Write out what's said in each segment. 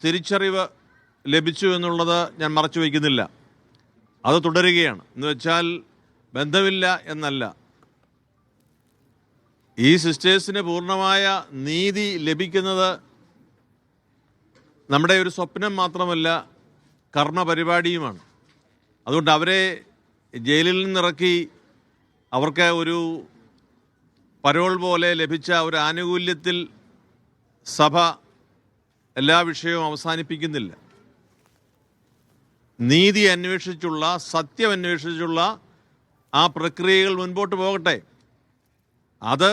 തിരിച്ചറിവ് ലഭിച്ചു എന്നുള്ളത് ഞാൻ മറച്ചു വയ്ക്കുന്നില്ല. അത് തുടരുകയാണ്. എന്ന് വെച്ചാൽ ബന്ധമില്ല എന്നല്ല, ഈ സിസ്റ്റേഴ്സിന് പൂർണ്ണമായ നീതി ലഭിക്കുന്നത് നമ്മുടെ ഒരു സ്വപ്നം മാത്രമല്ല, കർമ്മപരിപാടിയുമാണ്. അതുകൊണ്ട് അവരെ ജയിലിൽ നിന്നിറക്കി അവർക്ക് ഒരു പരോൾ പോലെ ലഭിച്ച ഒരു ആനുകൂല്യത്തിൽ സഭ എല്ലാ വിഷയവും അവസാനിപ്പിക്കുന്നില്ല. നീതി അന്വേഷിച്ചുള്ള, സത്യം അന്വേഷിച്ചുള്ള ആ പ്രക്രിയകൾ മുൻപോട്ട് പോകട്ടെ. അത്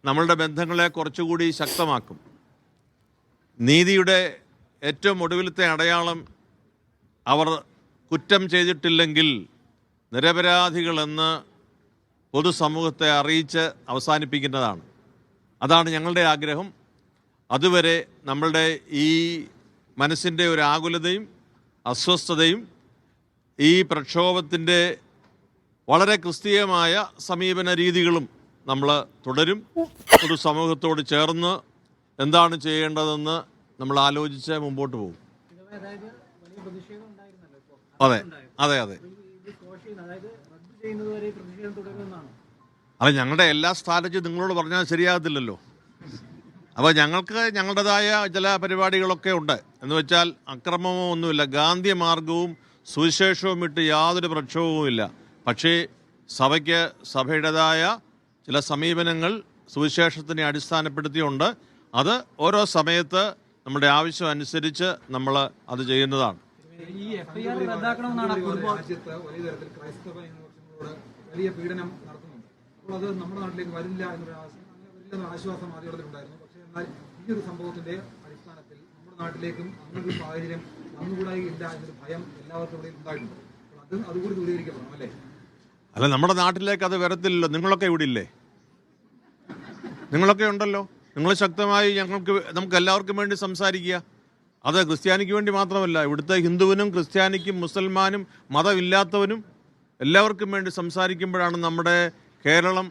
നമ്മളുടെ ബന്ധങ്ങളെ കുറച്ചുകൂടി ശക്തമാക്കും. നീതിയുടെ ഏറ്റവും ഒടുവിലത്തെ അടയാളം അവർ കുറ്റം ചെയ്തിട്ടില്ലെങ്കിൽ നിരപരാധികളെന്ന് പൊതുസമൂഹത്തെ അറിയിച്ച് അവസാനിപ്പിക്കുന്നതാണ്. അതാണ് ഞങ്ങളുടെ ആഗ്രഹം. അതുവരെ നമ്മളുടെ ഈ മനസ്സിൻ്റെ ഒരു ആകുലതയും അസ്വസ്ഥതയും ഈ പ്രക്ഷോഭത്തിൻ്റെ വളരെ ക്രിസ്തീയമായ സമീപന രീതികളും നമ്മൾ തുടരും. പൊതുസമൂഹത്തോട് ചേർന്ന് എന്താണ് ചെയ്യേണ്ടതെന്ന് നമ്മൾ ആലോചിച്ച് മുമ്പോട്ട് പോകും. അതെ അതെ അതെ അല്ല, ഞങ്ങളുടെ എല്ലാ സ്ട്രാറ്റജി നിങ്ങളോട് പറഞ്ഞാൽ ശരിയാകത്തില്ലല്ലോ. അപ്പോൾ ഞങ്ങൾക്ക് ഞങ്ങളുടേതായ ചില പരിപാടികളൊക്കെ ഉണ്ട്. എന്ന് വെച്ചാൽ അക്രമമോ ഒന്നുമില്ല, ഗാന്ധി മാർഗവും സുവിശേഷവും വിട്ട് യാതൊരു പ്രക്ഷോഭവുമില്ല. പക്ഷേ സഭയ്ക്ക് സഭയുടേതായ ചില സമീപനങ്ങൾ സുവിശേഷത്തിനെ അടിസ്ഥാനപ്പെടുത്തിയുണ്ട്. അത് ഓരോ സമയത്ത് നമ്മുടെ ആവശ്യം അനുസരിച്ച് നമ്മൾ അത് ചെയ്യുന്നതാണ്. വലിയ പീഡനം നടത്തുന്നുണ്ട്. അപ്പോൾ അത് നമ്മുടെ നാട്ടിലേക്ക് വരില്ല എന്നൊരു ആശ്വാസം ആദ്യഘട്ടത്തിലുണ്ടായിരുന്നു. പക്ഷേ എന്നാൽ ഈ ഒരു സംഭവത്തിന്റെ അടിസ്ഥാനത്തിൽ നമ്മുടെ നാട്ടിലേക്കും അങ്ങനൊരു സാഹചര്യം വന്നുകൂടായില്ല എന്നൊരു ഭയം എല്ലാവർക്കും ഇവിടെ ഉണ്ടായിട്ടുണ്ട്. അപ്പോൾ അതുകൂടി ദൂരീകരിക്കപ്പെടണം അല്ലേ? അല്ല, നമ്മുടെ നാട്ടിലേക്ക് അത് വരത്തില്ലല്ലോ. നിങ്ങളൊക്കെ ഇവിടെ ഇല്ലേ? നിങ്ങളൊക്കെ ഉണ്ടല്ലോ. നിങ്ങൾ ശക്തമായി നമുക്ക് എല്ലാവർക്കും വേണ്ടി സംസാരിക്കുക. അത് ക്രിസ്ത്യാനിക്ക് വേണ്ടി മാത്രമല്ല, ഇവിടുത്തെ ഹിന്ദുവിനും ക്രിസ്ത്യാനിക്കും മുസൽമാനും മതമില്ലാത്തവനും എല്ലാവർക്കും വേണ്ടി സംസാരിക്കുമ്പോഴാണ് നമ്മുടെ കേരളം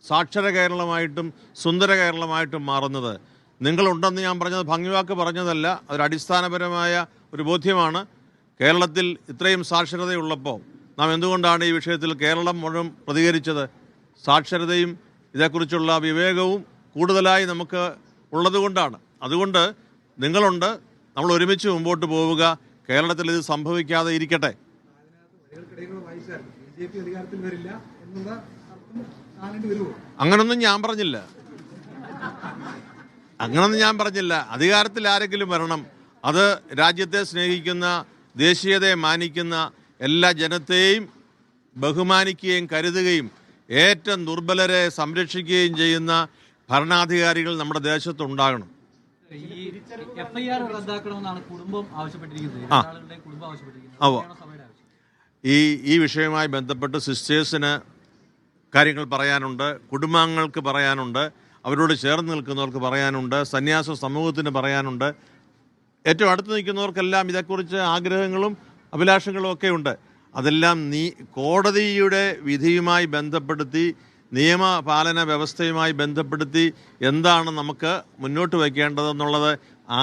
സാക്ഷര കേരളമായിട്ടും സുന്ദര കേരളമായിട്ടും മാറുന്നത്. നിങ്ങളുണ്ടെന്ന് ഞാൻ പറഞ്ഞത് ഭംഗിവാക്ക് പറഞ്ഞതല്ല, അതൊരടിസ്ഥാനപരമായ ഒരു ബോധ്യമാണ്. കേരളത്തിൽ ഇത്രയും സാക്ഷരതയുള്ളപ്പോൾ നാം എന്തുകൊണ്ടാണ് ഈ വിഷയത്തിൽ കേരളം മുഴുവൻ പ്രതികരിച്ചത്? സാക്ഷരതയും ഇതേക്കുറിച്ചുള്ള വിവേകവും കൂടുതലായി നമുക്ക് ഉള്ളതുകൊണ്ടാണ്. അതുകൊണ്ട് നിങ്ങളുണ്ട്, നമ്മൾ ഒരുമിച്ച് മുമ്പോട്ട് പോവുക. കേരളത്തിൽ ഇത് സംഭവിക്കാതെ ഇരിക്കട്ടെ. അങ്ങനൊന്നും ഞാൻ പറഞ്ഞില്ല. അധികാരത്തിൽ ആരെങ്കിലും വരണം. അത് രാജ്യത്തെ സ്നേഹിക്കുന്ന, ദേശീയതയെ മാനിക്കുന്ന എല്ലാ ജനത്തെയും ബഹുമാനിക്കുകയും കരുതുകയും ഏറ്റവും ദുർബലരെ സംരക്ഷിക്കുകയും ചെയ്യുന്ന ഭരണാധികാരികൾ നമ്മുടെ ദേശത്തുണ്ടാകണം. ഈ വിഷയവുമായി ബന്ധപ്പെട്ട് സിസ്റ്റേഴ്സിന് കാര്യങ്ങൾ പറയാനുണ്ട്, കുടുംബാംഗങ്ങൾക്ക് പറയാനുണ്ട്, അവരോട് ചേർന്ന് നിൽക്കുന്നവർക്ക് പറയാനുണ്ട്, സന്യാസ സമൂഹത്തിന് പറയാനുണ്ട്. ഏറ്റവും അടുത്ത് നിൽക്കുന്നവർക്കെല്ലാം ഇതേക്കുറിച്ച് ആഗ്രഹങ്ങളും അഭിലാഷങ്ങളും ഒക്കെ ഉണ്ട്. അതെല്ലാം കോടതിയുടെ വിധിയുമായി ബന്ധപ്പെടുത്തി, നിയമപാലന വ്യവസ്ഥയുമായി ബന്ധപ്പെടുത്തി എന്താണ് നമുക്ക് മുന്നോട്ട് വയ്ക്കേണ്ടതെന്നുള്ളത്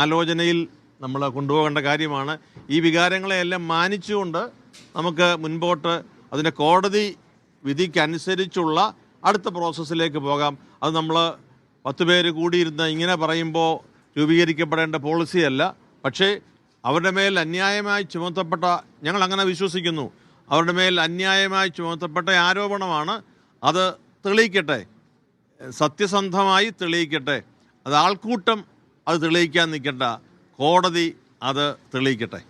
ആലോചനയിൽ നമ്മൾ കൊണ്ടുപോകേണ്ട കാര്യമാണ്. ഈ വികാരങ്ങളെയെല്ലാം മാനിച്ചുകൊണ്ട് നമുക്ക് മുൻപോട്ട് അതിൻ്റെ കോടതി വിധിക്കനുസരിച്ചുള്ള അടുത്ത പ്രോസസ്സിലേക്ക് പോകാം. അത് നമ്മൾ 10 പേര് കൂടിയിരുന്ന് ഇങ്ങനെ പറയുമ്പോൾ രൂപീകരിക്കപ്പെടേണ്ട പോളിസിയല്ല. പക്ഷേ അവരുടെ മേൽ അന്യായമായി ചുമത്തപ്പെട്ട, ഞങ്ങൾ അങ്ങനെ വിശ്വസിക്കുന്നു, അവരുടെ മേൽ അന്യായമായി ചുമത്തപ്പെട്ട ആരോപണമാണ്. അത് തെളിയിക്കട്ടെ, സത്യസന്ധമായി തെളിയിക്കട്ടെ. അത് ആൾക്കൂട്ടം അത് തെളിയിക്കാൻ നിൽക്കണ്ട, കോടതി അത് തെളിയിക്കട്ടെ.